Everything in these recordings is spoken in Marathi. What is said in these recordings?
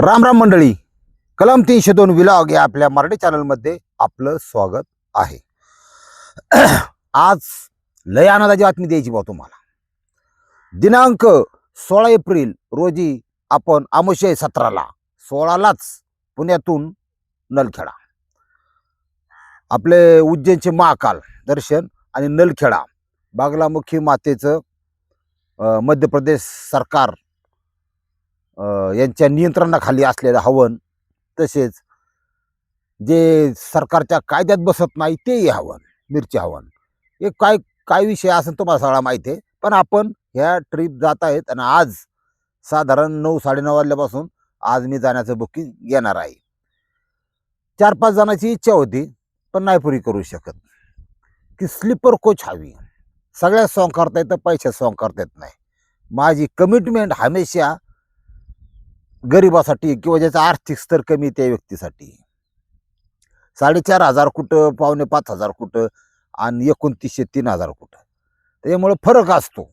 राम राम मंडळी, कलम 302 विलॉग या आपल्या मराठी चॅनलमध्ये आपलं स्वागत आहे. आज लय आनंदाची बातमी द्यायची बा तुम्हाला. दिनांक 16 एप्रिल रोजी आपण अमावस्या 17ला 16लाच पुण्यातून नलखेडा आपले उज्जैनचे महाकाल दर्शन आणि नलखेडा बागलामुखी मातेचं मध्य प्रदेश सरकार यांच्या नियंत्रणाखाली असलेलं हवन, तसेच जे सरकारच्या कायद्यात बसत नाही तेही हवन, मिरची हवन. हे काय काय विषय असेल तुम्हाला सगळा माहिती आहे. पण आपण ह्या ट्रिप जात आहेत आणि आज साधारण 9-9:30 वाजल्यापासून आज मी जाण्याचं बुकिंग घेणार आहे. 4-5 जणांची इच्छा होती पण नाही पुरी करू शकत की स्लीपर कोच हवी. सगळ्या सॉंग करता येतं, पैशात सॉंग करता येत नाही. माझी कमिटमेंट हमेशा गरिबासाठी किंवा ज्याचा आर्थिक स्तर कमी त्या व्यक्तीसाठी. 4,500 कुठं, 4,500 कुठं आणि 2,900-3,000 कुठं, त्याच्यामुळं फरक असतो.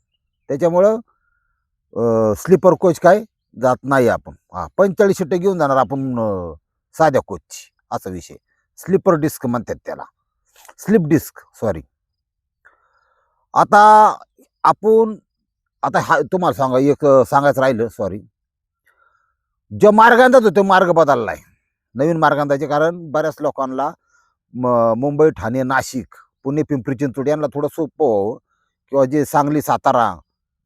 त्याच्यामुळं स्लीपर कोच काय जात नाही आपण. 45 सीट घेऊन जाणार आपण साध्या कोचची, असा विषय. स्लीपर डिस्क म्हणतात त्याला, स्लीप डिस्क सॉरी. आता आपण हा तुम्हाला सांगायचं राहिलं सॉरी. जो मार्गांधाच होतो मार्ग बदलला आहे, नवीन मार्गांधाचे. कारण बऱ्याच लोकांना मुंबई, ठाणे, नाशिक, पुणे, पिंपरी चिंचवड यांना थोडं सोपं व्हावं, किंवा जे सांगली, सातारा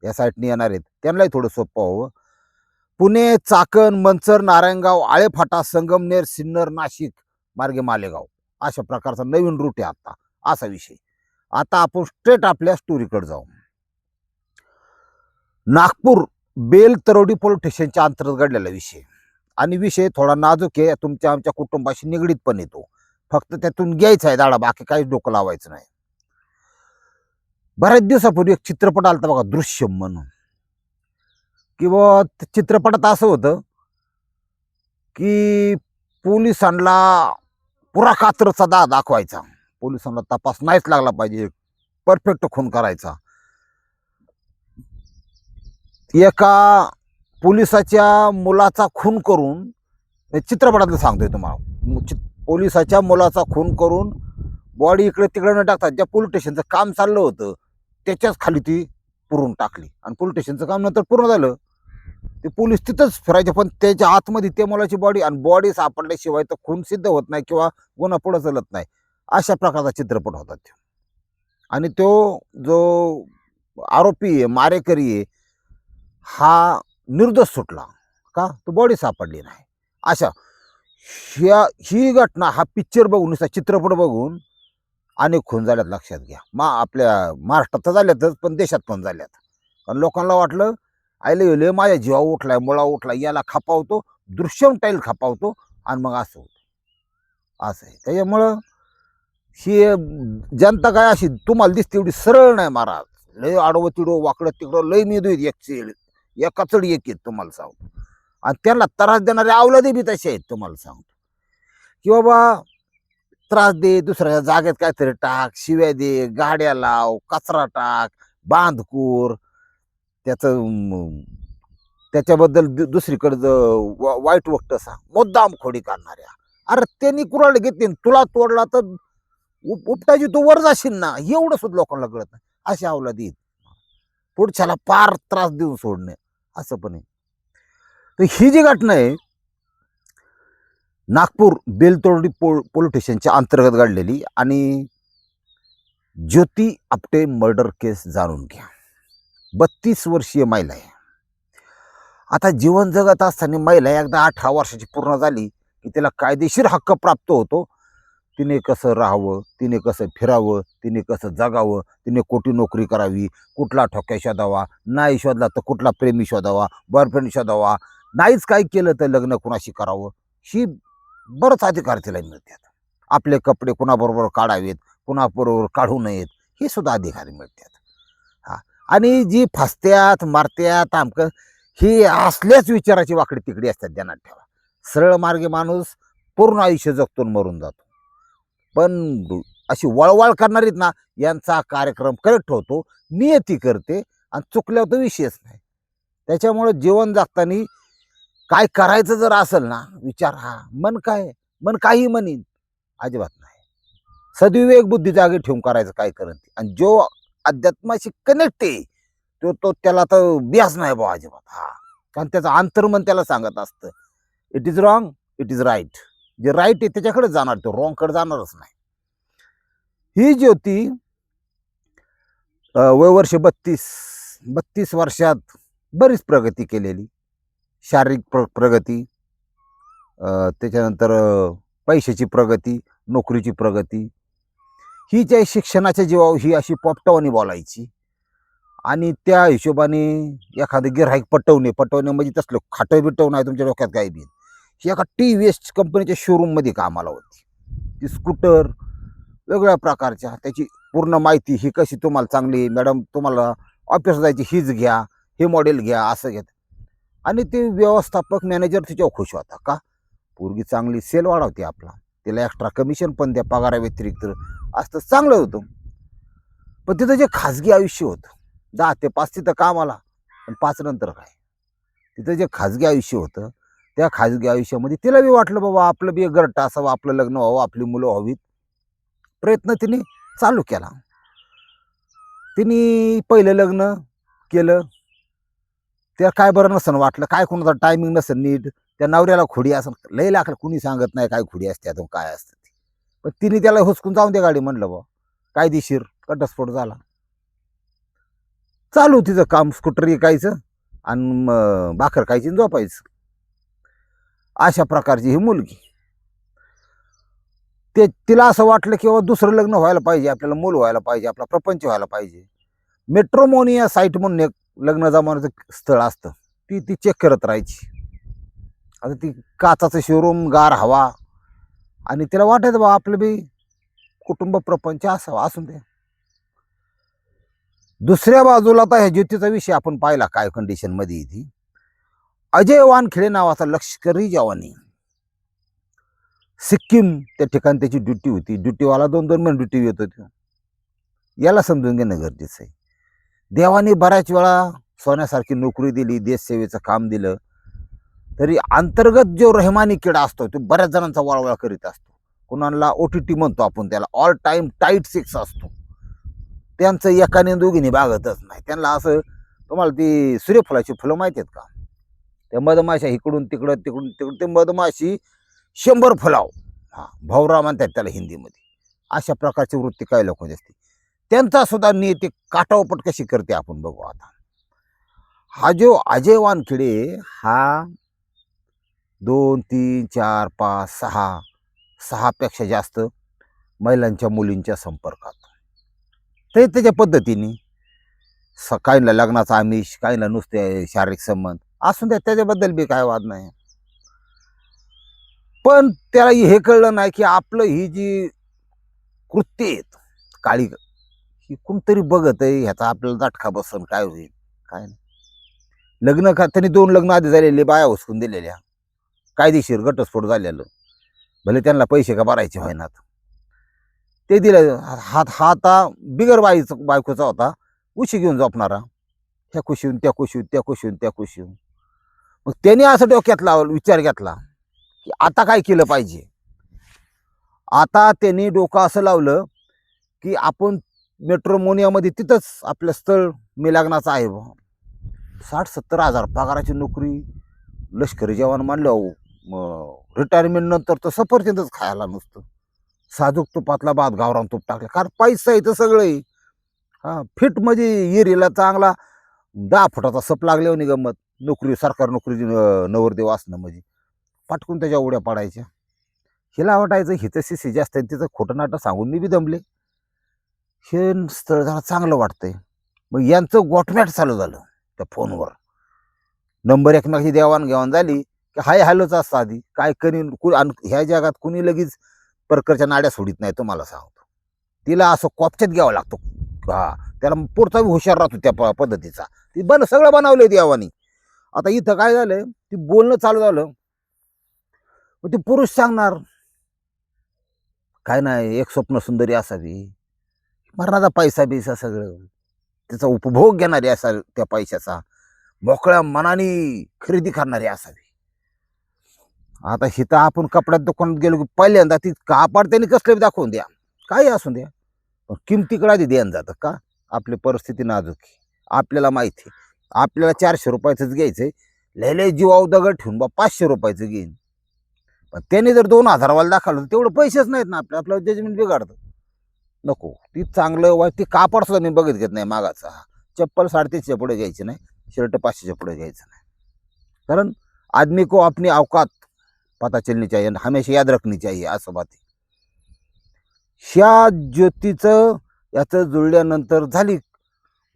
या साईडने येणार आहेत त्यांनाही थोडं सोपं व्हावं. पुणे, चाकण, मंचर, नारायणगाव, आळेफाटा, संगमनेर, सिन्नर, नाशिक मार्गे मालेगाव अशा प्रकारचा नवीन रूट आहे आता, असा विषय. आता आपण स्ट्रेट आपल्या स्टोरीकडे जाऊ. नागपूर बेल तरवडी पोलीस स्टेशनच्या अंतर्गत घडलेला विषय, आणि विषय थोडा नाजूक आहे, तुमच्या आमच्या कुटुंबाशी निगडीत पण येतो. फक्त त्यातून घ्यायचा आहे दाडा, बाकी काहीच डोकं लावायचं नाही. बऱ्याच दिवसापूर्वी एक चित्रपट आलता बघा, दृश्यम म्हणून. किंवा चित्रपटात असं होतं की पोलिसांना पुरा कात्रचा दाखवायचा, पोलिसांना तपास नाहीच लागला पाहिजे, परफेक्ट खून करायचा. एका पोलिसाच्या मुलाचा खून करून, चित्रपटातलं सांगतोय तुम्हाला, पोलिसाच्या मुलाचा खून करून बॉडी इकडे तिकडे न टाकतात ज्या पोलीस स्टेशनचं काम चाललं होतं त्याच्याच खाली ती पुरून टाकली. आणि पोलीस स्टेशनचं काम नंतर पूर्ण झालं, ते पोलीस तिथंच फिरायचे, पण त्याच्या आतमध्ये त्या मुलाची बॉडी, आणि बॉडी सापडल्याशिवाय तर खून सिद्ध होत नाही किंवा गुन्हा पुढे चालत नाही. अशा प्रकारचा चित्रपट होता तो. आणि तो जो आरोपी आहे, मारेकरी आहे, हा निर्दोष सुटला का, तो बॉडी सापडली नाही. अशा ही घटना, हा पिक्चर बघून, चित्रपट बघून अनेक खून झाल्यात, लक्षात घ्या. आपल्या महाराष्ट्रात तर झाल्यातच, पण देशात पण झाल्यात. कारण लोकांना वाटलं आयले माझ्या जीवा उठलाय, मुळा उठला, याला खपावतो, दृश्यम टाईल खपावतो, आणि मग असं होतं. असं आहे. त्याच्यामुळं ही जनता काय अशी तुम्हाला दिसते एवढी सरळ नाही महाराज. लय आडवं तिडो, वाकडं तिकडं, लय मेदू एका चढी एक आहेत तुम्हाला सांगतो. आणि त्यांना त्रास देणारे अवलादे बी तसे आहेत तुम्हाला सांगतो. की बाबा त्रास दे, दुसऱ्या जागेत काहीतरी टाक, शिव्या दे, गाड्या लाव, कचरा टाक, बांधकूर, त्याच्याबद्दल दुसरीकडं वाईट वक्त सांग, मुद्दाम खोडी काढणाऱ्या. अरे त्यांनी कुराड घेतली, तुला तोडला तर उपटाची तू वर जाशील ना, एवढं सुद्धा लोकांना कळत नाही. अशी अवलादी पुढच्याला पार त्रास देऊन सोडणे, असं पण आहे. तर ही जी घटना आहे नागपूर बेलतोरडी पोलीस स्टेशनच्या अंतर्गत घडलेली, आणि ज्योती आपटे मर्डर केस जाणून घ्या. 32 वर्षीय महिला आहे. आता जीवन जगत असताना महिला एकदा 18 वर्षाची पूर्ण झाली की तिला कायदेशीर हक्क प्राप्त होतो. तिने कसं राहावं, तिने कसं फिरावं, तिने कसं जगावं, तिने कोठी नोकरी करावी, कुठला ठोक्या शोधावा, नाही शोधला तर कुठला प्रेमी शोधावा, बॉयफ्रेंड शोधावा, नाहीच काय केलं तर लग्न कुणाशी करावं, ही बरंच अधिकार तिला मिळतात. आपले कपडे कुणाबरोबर काढावेत, कुणाबरोबर काढू नयेत, हे सुद्धा अधिकार मिळतात. आणि जी फसत्यात मारत्यात आमकं, ही असल्याच विचाराची वाकडी तिकडी असतात, ध्यानात ठेवा. सरळ मार्गे माणूस पूर्ण आयुष्य जगतो मरून जातो, पण अशी वळवळ करणारीत ना, यांचा कार्यक्रम करेक्ट होतो, नियती करते, आणि चुकल्यावर तर विषयच नाही. त्याच्यामुळे जीवन जगताना काय करायचं जर असेल ना विचार, हा मन काही म्हणीन, अजिबात नाही. सद्विवेक बुद्धी जागी ठेवून करायचं काय करत. आणि जो अध्यात्माशी कनेक्ट आहे तो त्याला तर बियास नाही बा अजिबात. हा, कारण त्याचं अंतर्मन त्याला सांगत असतं it is wrong, it is right. जे राईट आहे त्याच्याकडे जाणार, तो रॉंगकडे जाणारच नाही. ही ज्योती वय वर्ष 32 वर्षात बरीच प्रगती केलेली. शारीरिक प्रगती, त्याच्यानंतर पैशाची प्रगती, नोकरीची प्रगती. ही ज्या शिक्षणाच्या जीवावर ही अशी पोपटावानी बोलायची. आणि त्या हिशोबाने एखादं गिऱ्हाईक पटवणे म्हणजे तसलं खाटं बिटव नाही तुमच्या डोक्यात काही बी. ही एका TVS कंपनीच्या शोरूममध्ये कामाला होती. ती स्कूटर वेगवेगळ्या प्रकारच्या, त्याची पूर्ण माहिती, ही कशी तुम्हाला चांगली मॅडम, तुम्हाला ऑफिसला जायची हीच घ्या, हे मॉडेल घ्या, असं घेत. आणि ते व्यवस्थापक मॅनेजर तिच्यावर खुश होता का, पोरगी चांगली, सेल वाढवते आपला, तिला एक्स्ट्रा कमिशन पण द्या पगारा व्यतिरिक्त, असतं चांगलं होतं. पण तिथं जे खाजगी आयुष्य होतं, 10 ते 5 तिथं कामाला, पण 5 नंतर काय, तिथं जे खाजगी आयुष्य होतं, त्या खाजगी आयुष्यामध्ये तिला बी वाटलं बाबा आपलं बी एक घरटं असावं, आपलं लग्न व्हावं, आपली मुलं व्हावीत. प्रयत्न तिने चालू केला. तिने पहिलं लग्न केलं. त्या काय बरं नसन वाटलं, काय कोणाचा टायमिंग नसेल नीट, त्या नवऱ्याला खोडी असं लय लागलं, कुणी सांगत नाही काय खोडी असते आता काय असतं ती. पण तिने त्याला हुसकून जाऊन दे गाडी म्हणलं बा, कायदेशीर घटस्फोट झाला. चालू तिचं काम, स्कूटर विकायचं आणि भाकर खायची आणि झोपायचं. अशा प्रकारची ही मुलगी. तिला असं वाटलं की बाबा दुसरं लग्न व्हायला पाहिजे, आपल्याला मूल व्हायला पाहिजे, आपला प्रपंच व्हायला पाहिजे. मेट्रोमोनिया साईट म्हणून एक लग्न जमान्याचं स्थळ असतं, ती चेक करत राहायची. आता ती काचाचं शोरूम, गार हवा, आणि तिला वाटायचं बा आपलं बी कुटुंब प्रपंच असावा, असून दे. दुसऱ्या बाजूला तर ह्या ज्योतीचा विषय आपण पाहिला काय कंडिशन मध्ये ती. अजय वानखेडे नावाचा लष्करी जवानी, सिक्कीम त्या ठिकाणी त्याची ड्युटी होती. ड्युटीवाला 2-2 महिने ड्युटी येत होती. याला समजून घेणं गरजेचं आहे. देवाने बऱ्याच वेळा सोन्यासारखी नोकरी दिली, देशसेवेचं काम दिलं, तरी अंतर्गत जो रहमानी किडा असतो तो बऱ्याच जणांचा वळवळ करीत असतो. कुणाला OTT म्हणतो आपण त्याला, ऑल टाइम टाईट सेक्स असतो. त्यांचं एकाने दोघीने बागतच नाही. त्यांना असं, तुम्हाला ती सूर्यफुलाची फुलं माहिती आहेत का, त्या मधमाशा इकडून तिकडं तिकडून तिकडून, ते मधमाशी 100 फुलाव, हा भवरा म्हणतात त्याला हिंदीमध्ये. अशा प्रकारची वृत्ती काही लोकांची असते. त्यांचा सुद्धा नियती काटावपट कशी करते आपण बघू आता. हा जो अजय वानखेडे, हा 2, 3, 4, 5, 6 पेक्षा जास्त महिलांच्या मुलींच्या संपर्कात. ते त्याच्या पद्धतीने, काहींना लग्नाचा आमिष, काहींना नुसते शारीरिक संबंध असून द्या, त्याच्याबद्दल बी काय वाद नाही. पण त्याला हे कळलं नाही की आपलं ही जी कृत्य आहेत काळी, ही कोणतरी बघत आहे, ह्याचा आपल्याला झटका बसन, काय होईल काय नाही. लग्न त्यांनी 2 लग्न आधी झालेले, बाया हुसकून दिलेल्या, कायदेशीर घटस्फोट झालेलं, भले त्यांना पैसे का भरायचे व्हायनात, ते दिलं. हा आता बिगर बायकोचा होता, उशी घेऊन झोपणारा, ह्या कुशीहून त्या कुशीहून, त्या कुशीहून त्या कुशीहून. मग त्याने असं डोक्यात विचार घेतला की आता काय केलं पाहिजे. आता त्यांनी डोकं असं लावलं की आपण मेट्रोमोनियामध्ये तिथंच आपलं स्थळ मी लग्नाचं आहे, 60-70 हजार पगाराची नोकरी, लष्करी जवान मानलं, रिटायरमेंट नंतर तर सफरचंदच खायला नुसतं, साजूक तुपातला भात गावरान तूप टाकलं, कारण पैसा इथं सगळं आहे. हा, फिट म्हणजे एरियाला चांगला 10 फुटाचा सप लागल्यावर गंमत. नोकरी, सरकार नोकरीची नवरदेव असणं म्हणजे पटकून त्याच्या उड्या पडायच्या. हिला वाटायचं हिचं शिशी जास्त आहे, तिचं खोटं नाटं सांगून मी बी दमले, हे स्थळ जरा चांगलं वाटतंय. मग यांचं गोठमॅट चालू झालं त्या फोनवर. नंबर एकमेकाची देवाणघेवाण झाली की हाय हॅलोच असतं आधी, काय करीन ह्या जगात कुणी लगेच परकरच्या नाड्या सोडित नाही, तुम्हाला सांगतो. तिला असं कॉपच्यात घ्यावं लागतो. हा, त्याला पुढचा बी हुशार राहतो त्या पद्धतीचा. ती सगळं बनवलंय देवानी. आता इथं काय झालंय, ती बोलणं चालू झालं, मग ती पुरुष सांगणार काय नाही, एक स्वप्न सुंदरी असावी, मरणाचा पैसा बिसा सगळं, त्याचा उपभोग घेणारी असावी, त्या पैशाचा मोकळ्या मनाने खरेदी करणारी असावी. आता हिथं आपण कपड्यात दुकानात गेलो की पहिल्यांदा ती कापड त्यांनी कसले बी दाखवून द्या, काही असू द्या, पण किमतीकडे आधी ध्यान जातं का? आपली परिस्थिती नाजूक आहे, आपल्याला माहिती आहे. आपल्याला 400 रुपयाचंच घ्यायचंय, लय लय जीवाव दगड ठेवून बा 500 रुपयाचं घेईन. पण त्याने जर 2000 वाला दाखवलं तेवढं पैसेच नाहीत ना आपलं जजमेंट बिघाडतं. नको, ती चांगलं वाईट ती कापड सुद्धा मी बघित घेत नाही मागाचा. चप्पल 350च्या पुढे घ्यायची नाही, शर्ट 500च्या पुढे घ्यायचं नाही. कारण आदमी को अपनी औकात पता चलनी चाहिए, हमेशा याद रखनी चाहिए, असं बात आहे. ह्या ज्योतीचं याचं जुळल्यानंतर झाली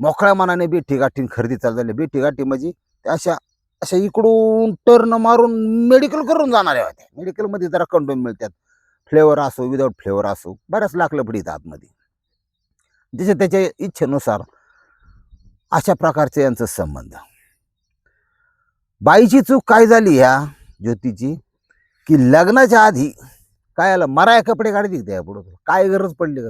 मोकळ्या मनाने बेठीगाठी खरेदी चालू झाली. बेठीगाठी म्हणजे अशा अशा इकडून टर्न मारून मेडिकल करून जाणाऱ्या होत्या. मेडिकलमध्ये जरा कंडोम मिळतात, फ्लेवर असो विदाऊट फ्लेवर असो, बऱ्याच लाकलपडीत आतमध्ये, जसे त्याच्या इच्छेनुसार अशा प्रकारचे यांचा संबंध. बाईची चूक काय झाली ह्या ज्योतीची, की लग्नाच्या आधी काय आलं मराया कपडे काढते त्या पुढं, काय गरज पडली का?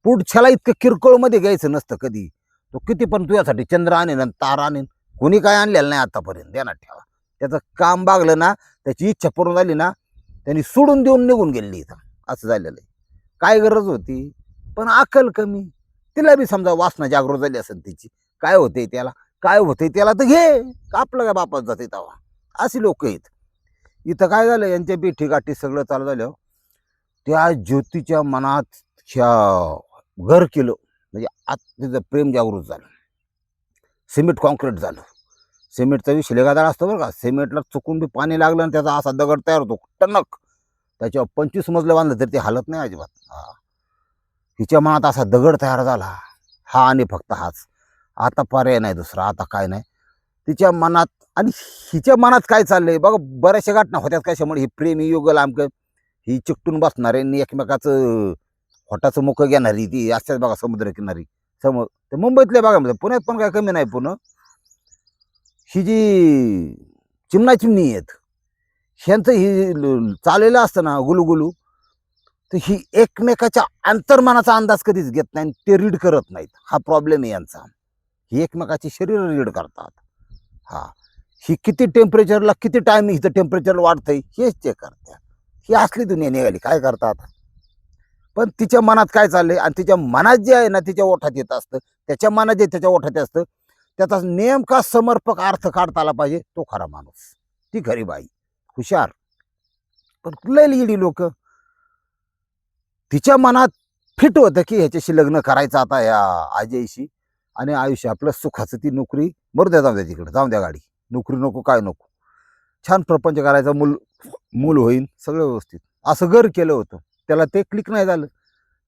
पुढच्याला इतकं किरकोळमध्ये घ्यायचं नसतं कधी. तो किती पण तुझ्यासाठी चंद्र आणेन आणि तारा आणेन, कोणी काय आणलेलं नाही आतापर्यंत, ध्यानात ठेवा. त्याचं काम बागलं ना, त्याची इच्छा पूर्ण झाली ना, त्यांनी सोडून देऊन निघून गेली इथं, असं झालेलं आहे. काय गरज होती? पण अक्कल कमी. तिला बी समजा वासना जागृत झाली असेल तिची, काय होते त्याला, काय होते त्याला तर घे, आपलं काय बापात जाते तेव्हा. अशी लोक आहेत इथं. काय झालं यांच्या बेठीगाठी सगळं चालू झालं, त्या ज्योतीच्या मनात ह्या घर केलं, म्हणजे आत तिचं प्रेम जागृत झालं. सिमेंट कॉन्क्रीट झालं. सिमेंटचा विषय गादाळ असतो बरं का, सिमेंटला चुकून बी पाणी लागलं आणि त्याचा असा दगड तयार होतो टणक, त्याच्यावर 25 मजलं बांधलं तरी ते हालत नाही अजिबात. हिच्या मनात असा दगड तयार झाला, हा आणि फक्त हाच, आता पर्याय नाही दुसरा, आता काय नाही तिच्या मनात. आणि हिच्या मनात काय चाललंय बघा, बऱ्याचशा घटना होत्यात कशामुळे, ही प्रेमी युगल आमकं, ही चिकटून बसणार आहे, एकमेकाचं होटाचं मुखं घेणारी ती असतात बघा समुद्रकिनारी. ते मुंबईतले बघा, म्हणजे पुण्यात पण काय कमी नाही. पुणे ही जी चिमणा चिमणी आहेत, ह्यांचं ही चाललेलं असतं ना गुलुगुलू, तर ही एकमेकाच्या अंतर्मनाचा अंदाज कधीच घेत नाही, ते रीड करत नाहीत. हा प्रॉब्लेम आहे यांचा. ही एकमेकाची शरीर रीड करतात. हा, ही किती टेम्परेचरला किती टाइम इथं टेम्परेचर वाढतंय हेच चेक करतात. ही असली दुनिया निघाली, काय करता आता. पण तिच्या मनात काय चाललंय आणि तिच्या मनात जे आहे ना तिच्या ओठात येत असतं, त्याच्या मनात जे त्याच्या ओठात असतं, त्याचा नेमका समर्पक अर्थ काढता आला पाहिजे, तो खरा माणूस, ती खरी बाई, हुशार. पण लय लिडी लोक, तिच्या मनात फिट होतं की ह्याच्याशी लग्न करायचं आता या अजयशी, आणि आयुष्य आपलं सुखाचं, ती नोकरी मरू द्या, जाऊ द्या तिकडे, जाऊ द्या गाडी, नोकरी नको काय नको, छान प्रपंच करायचा, मूल होईल सगळं व्यवस्थित, असं घर केलं होतं. त्याला ते क्लिक नाही झालं,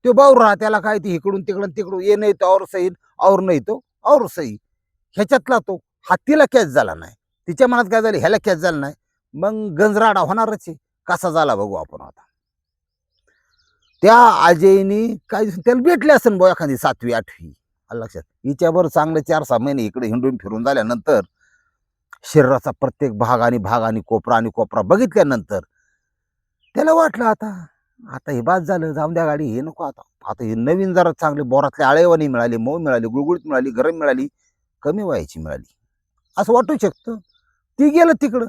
तो बावर राहा, त्याला काय ती इकडून तिकडून ये नाही तो और सही, और नाही तो और सही, ह्याच्यातला तो हातीला कॅच झाला नाही. तिच्या मनात काय झालं, ह्याला कॅच झालं नाही, मग गंजराडा होणारच आहे. कसा झाला बघू आपण आता. त्या अजयनी काय त्याला भेटले असेल बो एखादी 7वी 8वी, लक्षात. हिच्यावर चांगले 4-6 महिने इकडे हिंडून फिरून झाल्यानंतर, शरीराचा प्रत्येक भाग आणि कोपरा बघितल्यानंतर त्याला वाटलं आता हे बाद झालं, जाऊन द्या गाडी, हे नको आता. आता हे नवीन जरा चांगले बोरातले आळेवानी मिळाली, मऊ मिळाली, गुळगुळीत मिळाली, गरम मिळाली, कमी वयाची मिळाली, असं वाटू शकतं. ती गेलं तिकडं,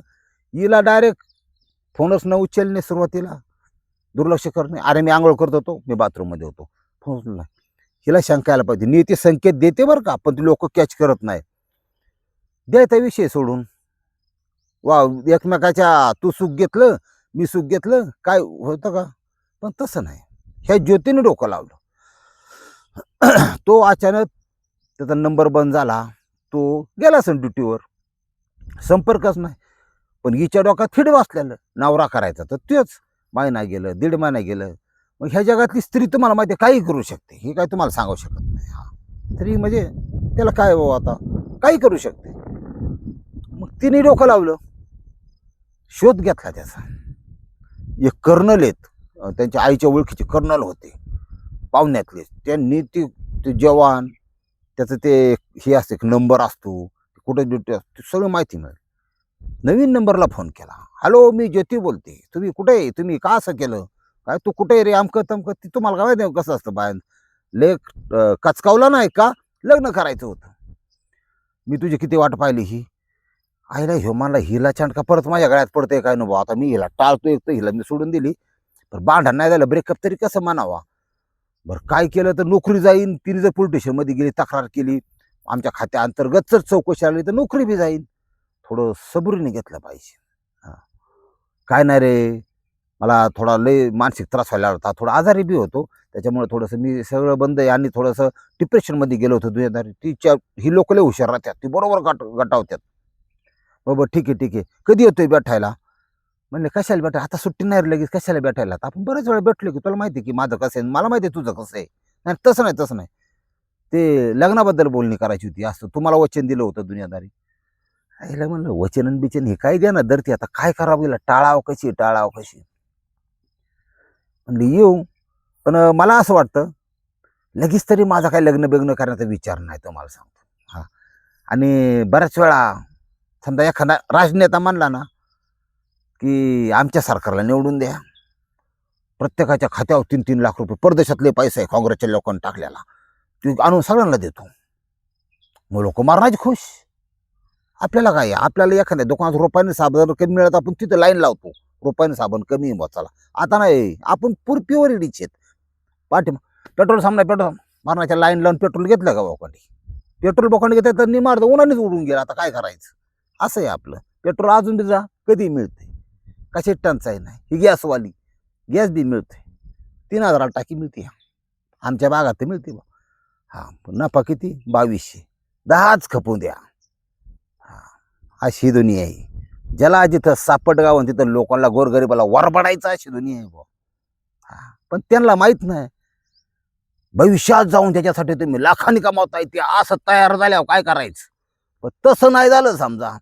हिला डायरेक्ट फोनच न उचलणे, सुरुवातीला दुर्लक्ष करणे, अरे मी आंघोळ करत होतो, मी बाथरूममध्ये होतो, फोन नाही. हिला शंका यायला पाहिजे, नीती संकेत देते बरं का, पण ती लोक कॅच करत नाही. द्यायचा विषय सोडून, वा एकमेकाच्या तू सुख घेतलं मी सुख घेतलं, काय होतं का? पण तसं नाही. ह्या ज्योतीने डोकं लावलं. तो अचानक त्याचा नंबर बंद झाला, तो गेला असेल ड्युटीवर, संपर्कच नाही. पण हिच्या डोक्यात फिट बसलेलं, नवरा करायचा तर तेच. महिना गेलं, 1.5 महिना गेलं. मग ह्या जगातली स्त्री तुम्हाला माहिती आहे काही करू शकते, हे काय तुम्हाला सांगू शकत नाही. हा, स्त्री म्हणजे त्याला काय हो, आता काही करू शकते. मग तिने डोकं लावलं, शोध घेतला त्याचा. एक कर्नल आहेत, त्यांच्या आईच्या ओळखीचे कर्नल होते पाहुण्यातले, त्यांनी ते जवान, त्याचं ते हे असते नंबर असतो, कुठे ड्युटी असते, सगळं माहिती मिळेल. नवीन नंबरला फोन केला, हॅलो मी ज्योती बोलते, तुम्ही कुठे आहे, तुम्ही का असं केलं, काय तू कुठे रे, अमकं तमकं. ती तुम्हाला काय माहिती कसं असतं बाहेर, लेख कचकावला नाही का, लग्न करायचं होतं, मी तुझी किती वाट पाहिली ही, आईला ह्यो मला हिला छानका परत माझ्या गळ्यात पडतंय काय नको, आता मी हिला टाळतो, एक तर हिला मी सोडून दिली, पण भांडण नाही झालं, ब्रेकअप तरी कसं म्हणावा. बरं काय केलं तर नोकरी जाईन, तिने जर पोलीस स्टेशनमध्ये गेली, तक्रार केली, आमच्या खात्या अंतर्गत जर चौकशी आली तर नोकरी बी जाईन. थोडं सबुरीने घेतलं पाहिजे. हा. काय नाही रे, मला थोडा लय मानसिक त्रास व्हायला होता, थोडा आजारी बी होतो, त्याच्यामुळे थोडंसं मी सगळं बंद आहे आणि थोडंसं डिप्रेशनमध्ये गेलो होतो दुनियादारी. ही लोक लय हुशार राहतात, ती बरोबर गटावतात. बाबा ठीक आहे ठीक आहे, कधी येतोय भेटायला? म्हणले कशाला भेटायला, आता सुट्टी नाही रे लगेच, कशाला भेटायला? आता आपण बऱ्याच वेळा भेटलो की, तुला माहिती आहे की माझं कसं आहे, मला माहिती आहे तुझं कसं आहे. नाही तसं नाही तसं नाही, ते लग्नाबद्दल बोलणी करायची होती, असं तुम्हाला वचन दिलं होतं दुनियादारी. आईला म्हणलं वचन आणि बिचन हे काय द्या ना धरती, आता काय करावं, गेला टाळावं कशी टाळावं कशी. म्हणलं येऊ, पण मला असं वाटतं लगेच तरी माझा काही लग्न बिग्न करण्याचा विचार नाही, तुम्हाला सांगतो. हा. आणि बऱ्याच वेळा समजा एखादा राजनेता म्हणला ना की आमच्या सरकारला निवडून द्या, प्रत्येकाच्या खात्यावर 3-3 लाख रुपये, परदेशातले पैसे आहे काँग्रेसच्या लोकांनी टाकलेला, ते आणून सगळ्यांना देतो. मग लोक मारण्याची खुश. आपल्याला काय आहे, आपल्याला एखाद्या दुकानात रुपयाने साबण कमी मिळत, आपण तिथं लाईन लावतो, रुपयाने साबण कमी आहे चला. आता नाही, आपण प्युअर इडीच आहेत. पाठी पेट्रोल सामना, पेट्रोल मारण्याच्या लाईन लावून पेट्रोल घेतलं का बोकांडी? पेट्रोल बोकांडी घेतलं तर निमार्द उन्हानेच उडून गेला, आता काय करायचं. असं आहे आपलं. पेट्रोल अजून बी जा कधी मिळते, कशी टंचाई नाही. ही गॅसवाली गॅस बी मिळते, 3,000 टाकी मिळते, आमच्या भागात तर मिळते बा. हा, नफा किती? 2200, 10च खपून द्या. हा, अशी दुनिया आहे. ज्याला जिथं सापट गाव तिथं लोकांना गोरगरीबाला वरबडायचं, अशी दुनिया आहे बा. हा, पण त्यांना माहित नाही भविष्यात जाऊन त्याच्यासाठी तुम्ही लाखांनी कमावता येते, असं तयार झाल्यावर काय करायचं. पण तसं नाही झालं समजा,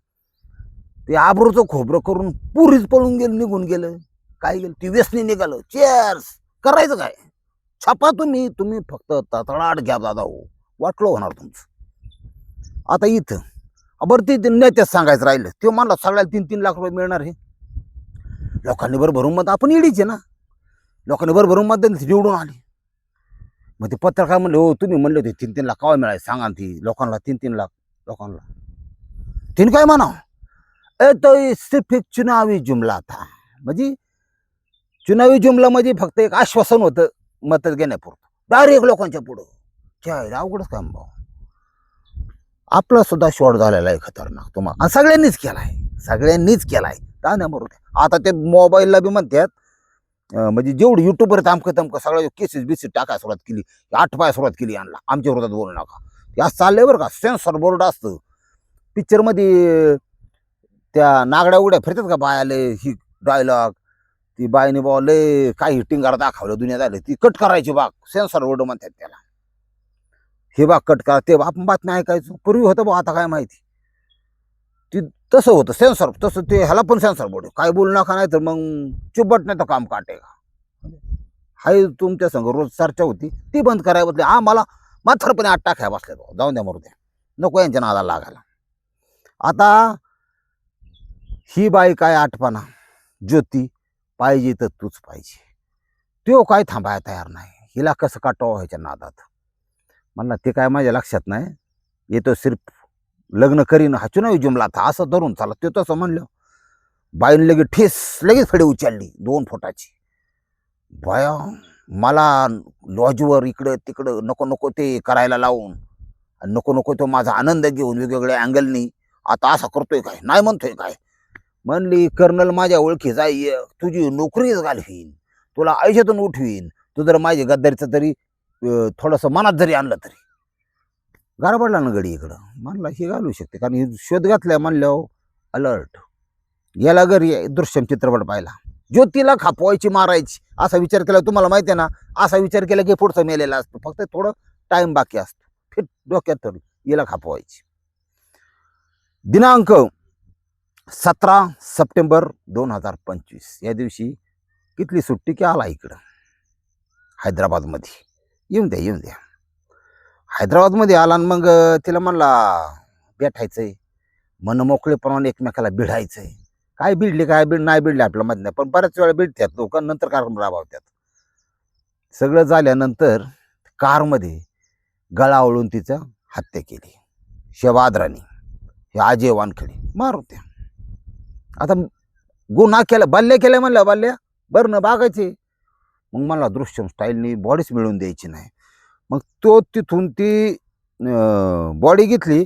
ते आबरूचं खोबरं करून पुरीच पळून गेलं, निघून गेलं, काय गेलं, ती व्यसनी निघालं. चेअर्स, करायचं काय? छापा तुम्ही तुम्ही फक्त तळाट घ्या दादा, हो वाटलं होणार तुमचं. आता इथं बरं ते नेत्याच सांगायचं राहिलं, ते म्हणला सगळ्याला 3-3 लाख रुपये मिळणार आहे. लोकांनी बरं भरून मत, आपण इडीचे ना, लोकांनी बरं भरून मत निवडून आले. मग ते पत्रकार म्हणले हो तुम्ही म्हणले होते 3-3 लाख केव्हा मिळाले सांगा, ती लोकांना 3-3 लाख लोकांना. तिने काय म्हणा, तो सिर्फ एक चुनावी जुमला था. म्हणजे चुनावी जुमला म्हणजे फक्त एक आश्वासन होतं मत घेण्यापुरतं, डायरेक्ट लोकांच्या पुढं. त्या अवघडच काम भाऊ. आपला सुद्धा शॉर्ट झालेला आहे खतरनाक, तुम्हाला सगळ्यांनीच केलाय, सगळ्यांनीच केलाय. आता ते मोबाईलला बी म्हणतात, म्हणजे जेवढं युट्यूबवर तमकं सगळं केसेस बिसेस टाकायला सुरुवात केली, 8 पाय सुरुवात केली आणला, आमच्या विरोधात बोलू नका. या चाललंय बरं का, सेन्सर बोर्ड असतं. पिक्चरमध्ये त्या नागड्या उड्या फिरतात का बायाले, ही डायलॉग ती बाईने लय काही टिंगार दाखवलं दुनिया झाली, ती कट करायची बाग, सेन्सर बोर्ड म्हणतात त्याला. हे बाग कट करा, ते आपण बातम्या ऐकायचो पूर्वी होतं बा, आता काय माहिती. ती तसं होतं सेन्सर, तसं ते ह्याला पण सेन्सर बोर्ड, काय बोलू नका, नाही तर मग चुबट नाही तर काम काटेगा. हाय तुमच्या संग रोज चर्चा होती, ती बंद करायला बसले. मला म्हातारपणे 8 टाक्या बसल्या, जाऊन द्या मरू द्या, नको यांच्या नादाला लागायला. आता ही बाई काय आठपणा, ज्योती पाहिजे तर तूच पाहिजे, तो काय थांबायला तयार नाही, हिला कसं काटावं व्हायच्या नादात. म्हणला ते काय माझ्या लक्षात नाही, येतो सिर्फ लग्न करीन हा चुनावी जुमला था, असं धरून चाला. ते तसं म्हणलं, बाईने लगेच ठेस लगेच फडे उचलली 2 फुटाची. बाया मला लॉजवर इकडं तिकडं नको नको ते करायला लावून, नको नको तो माझा आनंद घेऊन वेगवेगळ्या अँगलनी, आता असा करतोय काय, नाही म्हणतोय काय. म्हणली कर्नल माझ्या ओळखीचा आहे, तुझी नोकरीच घालवीन, तुला आयुष्यातून उठवीन, तू जर माझी गद्दारीचं तरी थोडंसं मनात जरी आणलं तरी. गारबडला ना गडी इकडं, म्हणला ही घालू शकते, कारण ही शोध घातल्या म्हणल्यावर अलर्ट. याला घरी दृश्यम चित्रपट पाहिला, ज्योतीला खापवायची मारायची असा विचार केला, तुम्हाला माहिती आहे ना, असा विचार केला की पुढचं मेलेला असतो, फक्त थोडं टाइम बाकी असतो, फिट डोक्यात ठरलं याला खापवायची. दिनांक 17 सप्टेंबर 2025 या दिवशी कितली सुट्टी की आला इकडं हैदराबादमध्ये. येऊन द्या येऊन द्या. हैदराबादमध्ये आला आणि मग तिला म्हणला भेटायचंय, मन मोकळेपणाने एकमेकाला भिडायचंय. काय भिडले काय नाही भिडले आपल्याला माहित नाही, पण बऱ्याच वेळा भिडतात लोक, नंतर कार्यक्रम राबवतात. सगळं झाल्यानंतर कारमध्ये गळा आवळून तिचं हत्या केली शवाद राणी. हे अजय वानखेडे मारू त्या. आता गुन्हा केला, बाल्य केलं म्हणलं, बाल्य बरं ना बागायचे. मग मला दृश्यम स्टाईलनी बॉडीच मिळवून द्यायची नाही. मग तो तिथून ती बॉडी घेतली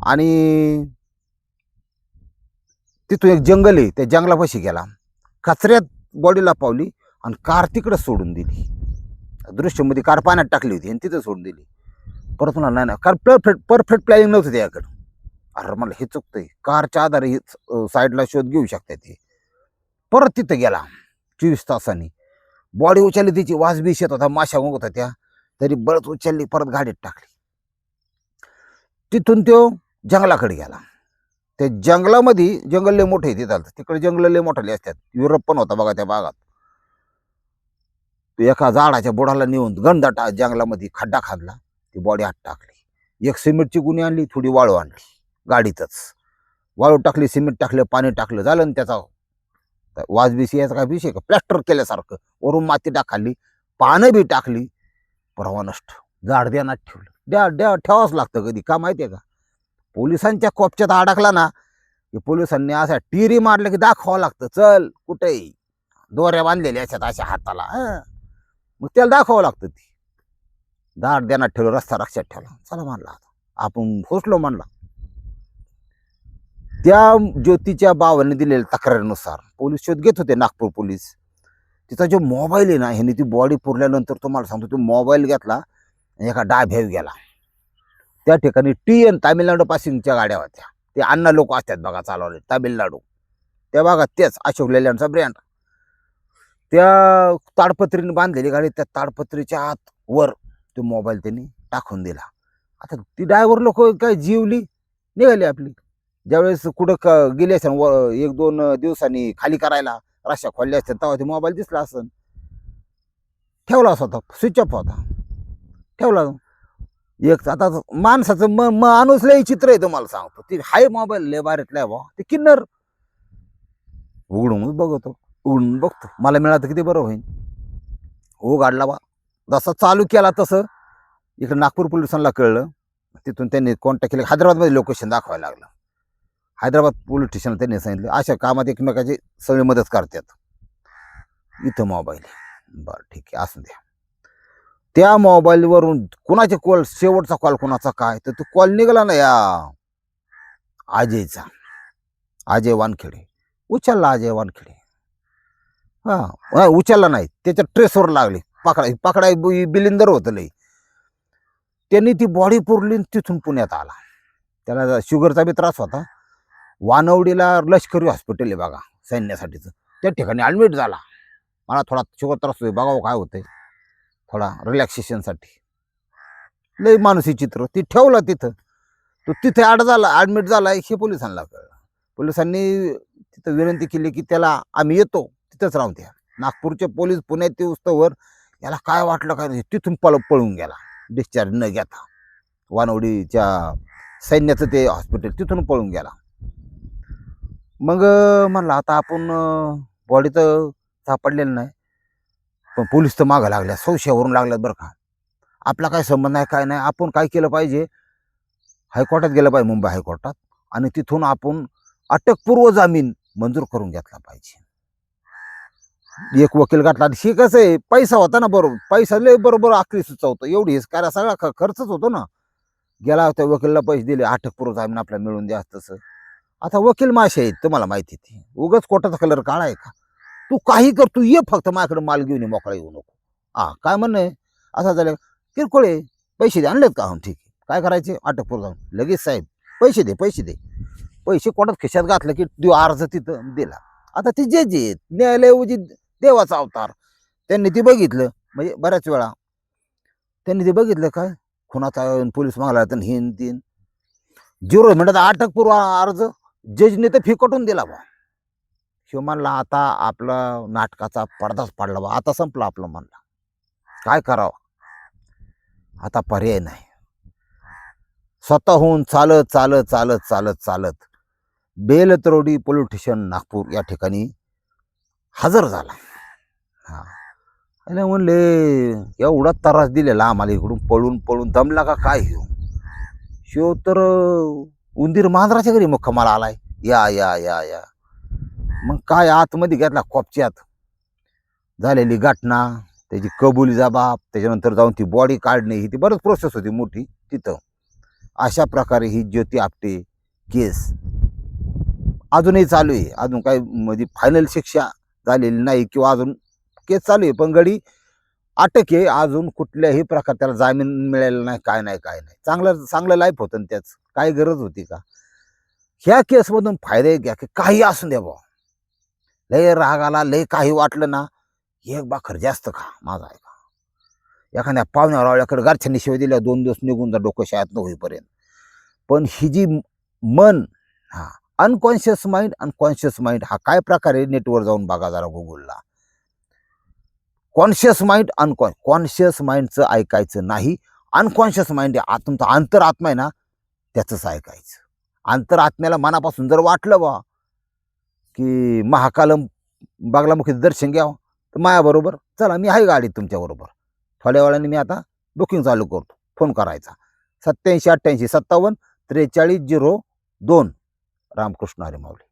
आणि तिथून एक जंगल आहे, त्या जंगलापाशी गेला, कचऱ्यात बॉडीला पावली आणि कार तिकडं सोडून दिली. दृश्यमध्ये कार पाण्यात टाकली होती आणि तिथं सोडून दिली. परत म्हणा नाही कार परफेक्ट प्लॅनिंग नव्हतं त्याकडं. अरे मला हे चुकतंय, कारच्या आधारे साईडला शोध घेऊ शकते ते. परत तिथं गेला 24 तासांनी, बॉडी उचलली, तिची वास बीस येत होता, माशा गुंगत होत्या, तरी बळच उचलली, परत गाडीत टाकली. तिथून तो जंगलाकडे गेला. त्या जंगलामध्ये, जंगल लय मोठे तिथं, तिकडे जंगल लय मोठाले असतात, युरोप पण होता बघा त्या भागात. एका झाडाच्या बुडाला नेऊन घनदाट जंगलामध्ये खड्डा खांदला, ती बॉडी आत टाकली. एक सिमेंटची गुणी आणली, थोडी वाळू आणली गाडीतच, वाळू टाकली, सिमेंट टाकलं, पाणी टाकलं, झालं. आणि त्याचा वाजबीस यायचा काय विषय का, प्लॅस्टर केल्यासारखं वरून माती टाकली, पानं बी टाकली, परवा नष्ट. झाड देण्यात ठेवलं. द्या ठेवावंच लागतं कधी का माहिती आहे का. पोलिसांच्या कोपच्यात अडकला ना की पोलिसांनी अशा टिरी मारलं की दाखवावं लागतं, चल कुठेही, दोऱ्या बांधलेल्या अशात अशा हाताला, मग त्याला दाखवावं लागतं. ती दाट देण्यात ठेवलं, रस्ता रक्षात ठेवला, चला म्हणला आता आपण पोचलो म्हणला. त्या ज्योतीच्या बाबांनी दिलेल्या तक्रारीनुसार पोलीस शोध घेत होते, नागपूर पोलीस. तिचा जो मोबाईल आहे ना, ह्याने ती बॉडी पुरल्यानंतर तुम्हाला सांगतो, तो मोबाईल घेतला, एका डाब्यावर गेला. त्या ठिकाणी TN तामिळनाडू पासिंगच्या गाड्या होत्या, ते अण्णा लोक असतात बघा चालवले, तामिळनाडू त्या भागात, तेच अशोक लेलँडचा ब्रँड. त्या ताडपत्रीने बांधलेली गाडी, त्या ताडपत्रीच्या आत वर तो मोबाईल त्यांनी टाकून दिला. आता ती ड्रायव्हर लोक काय जीवली निघाली आपली. ज्यावेळेस कुठं गेले असेल 1-2 दिवसांनी खाली करायला, रस्त्या खोलल्या असतील, तेव्हा ते मोबाईल दिसला असेल, ठेवला होता, स्विच ऑफ होता, ठेवला. एक आता माणसाचं माणूस लय चित्र आहे तुम्हाला सांगतो. ती हाय मोबाईल लय बारीतलाय बा, ते किन्नर उघडून बघतो, उघडून बघतो, मला मिळालं किती बरं होईल. गाडला बा, जसा चालू केला तसं इकडे नागपूर पोलिसांना कळलं. तिथून त्यांनी कॉन्टॅक्ट केलं, हैदराबादमध्ये लोकेशन दाखवायला लागलं. हैदराबाद पोलीस स्टेशनला त्यांनी सांगितलं, अशा कामात एकमेकाची सगळी मदत करतात. इथं मोबाईल, बरं ठीक आहे असू द्या. त्या मोबाईलवरून कुणाचे कॉल, शेवटचा कॉल कुणाचा काय, तर तो कॉल निघाला ना या अजयचा, अजय वानखेडे. उचलला अजय वानखेडे, उचलला नाही, त्याच्या ट्रेसवर लागली, पकडाय बिलिंदर होतं लई. त्यांनी ती बॉडी पुरली, तिथून पुण्यात आला. त्याला शुगरचा बी त्रास होता. वानवडीला लष्करी हॉस्पिटल आहे बघा सैन्यासाठीचं, त्या ठिकाणी ॲडमिट झाला. मला थोडा शुगर त्रास होतोय, बघावं काय होतंय, थोडा रिलॅक्सेशनसाठी. लई मानसी चित्र. ती ठेवला तिथं, तो तिथे ॲडमिट झाला. हे पोलिसांना कळलं. पोलिसांनी तिथं विनंती केली की त्याला आम्ही येतो, तिथंच राहून द्या. नागपूरचे पोलीस पुण्यात येऊस्तवर याला काय वाटलं काय नाही, तिथून पळून गेला डिस्चार्ज न घेता. वानवडीच्या सैन्याचं ते हॉस्पिटल, तिथून पळून गेला. मग म्हणलं आता आपण बॉडी तर सापडलेलं नाही, पण पोलीस तर मागं लागल्या, संशयावरून लागल्यात बरं का. आपला काय संबंध नाही काय नाही. आपण काय केलं पाहिजे, हायकोर्टात गेलं पाहिजे, मुंबई हायकोर्टात, आणि तिथून आपण अटकपूर्व जामीन मंजूर करून घेतला पाहिजे. एक वकील गाठला. हे कसं आहे, पैसा होता ना, बरोबर पैसा लय बरोबर आखरी सुचवतो. एवढी हेच करा, सगळा खर्चच होतो ना. गेला त्या वकीलला पैसे दिले, अटकपूर्व जामीन आपल्याला मिळून द्या तसं. आता वकील माशे आहेत तुम्हाला माहिती, ती उगाच कोर्टाचा कलर काळा आहे का. तू काही कर, तू ये फक्त माझ्याकडे, माल घेऊन ये, मोकळा येऊ नको. काय म्हणणं आहे, असं झालं किरकोळ आहे, पैसे दे, आणलेत का, ठीक आहे, काय करायचे, अटकपूर्व जामीन लगेच, साहेब पैसे दे, पैसे दे. पैसे कोर्टात खिशात घातलं की तो अर्ज तिथं दिला. आता ती जे न्यायालय उजी देवाचा अवतार, त्यांनी ती बघितलं. म्हणजे बऱ्याच वेळा त्यांनी ते बघितलं, काय खुनाचा पोलीस मागला, तर हिन तीन 0 मिनिटात अटकपूर्व अर्ज जजने तर फिकटून दिला बा. शिव म्हणला आता आपला नाटकाचा पडदाच पडला बा, आता संपलं आपलं. म्हणला काय करावं, आता पर्याय नाही. स्वतःहून चालत चालत चालत चालत चालत बेलतरोडी पोलीस स्टेशन नागपूर या ठिकाणी हजर झाला. आणि म्हणले एवढा त्रास दिलेला आम्हाला, इकडून पळून पळून दमला का काय घेऊ. शिव तर उंदीर मांजराच्या घरी मुक्कामाला आलाय. या या या या मग काय आतमध्ये घेतला कोपच्यात, झालेली घटना, त्याची कबुली जबाब, त्याच्यानंतर जाऊन ती बॉडी काढणे, ही ती बरंच प्रोसेस होती मोठी तिथं. अशा प्रकारे ही ज्योती आपटे केस अजूनही चालू आहे. अजून काही म्हणजे फायनल शिक्षा झालेली नाही किंवा अजून केस चालू आहे, पण गडी अटक आहे. अजून कुठल्याही प्रकार त्याला जामीन मिळालेला नाही, काय नाही काय नाही. चांगलं चांगलं लाईफ होतं ना त्याच, काय गरज होती का? ह्या केसमधून फायदे घ्या की काही असून द्या बुवा. लय राग आला, लय काही वाटलं ना, एक भाकर जास्त खा, माझा आहे का. एखाद्या पाहुण्या रावळ्याकडे घरच्यांनी शिवाय दिल्या 2 दिवस निघून जा डोकं शाळेत न होईपर्यंत. पण ही जी मन, हा अनकॉन्शियस माइंड आणि कॉन्शियस माइंड हा काय प्रकार आहे, नेटवर जाऊन बघा जरा गुगलला. कॉन्शियस माइंड कॉन्शियस माइंडचं ऐकायचं नाही. अनकॉन्शियस माइंड आहे, तुमचा अंतरात्मा आहे ना, त्याचंच ऐकायचं. अंतरात्म्याला मनापासून जर वाटलं बा की महाकालम बागलामुखीचं दर्शन घ्यावं, तर माझ्याबरोबर चला, मी आहे गाडीत तुमच्याबरोबर. थोड्या वेळाने मी आता बुकिंग चालू करतो. फोन करायचा 87 88 57 43 02. रामकृष्ण हरी माऊली.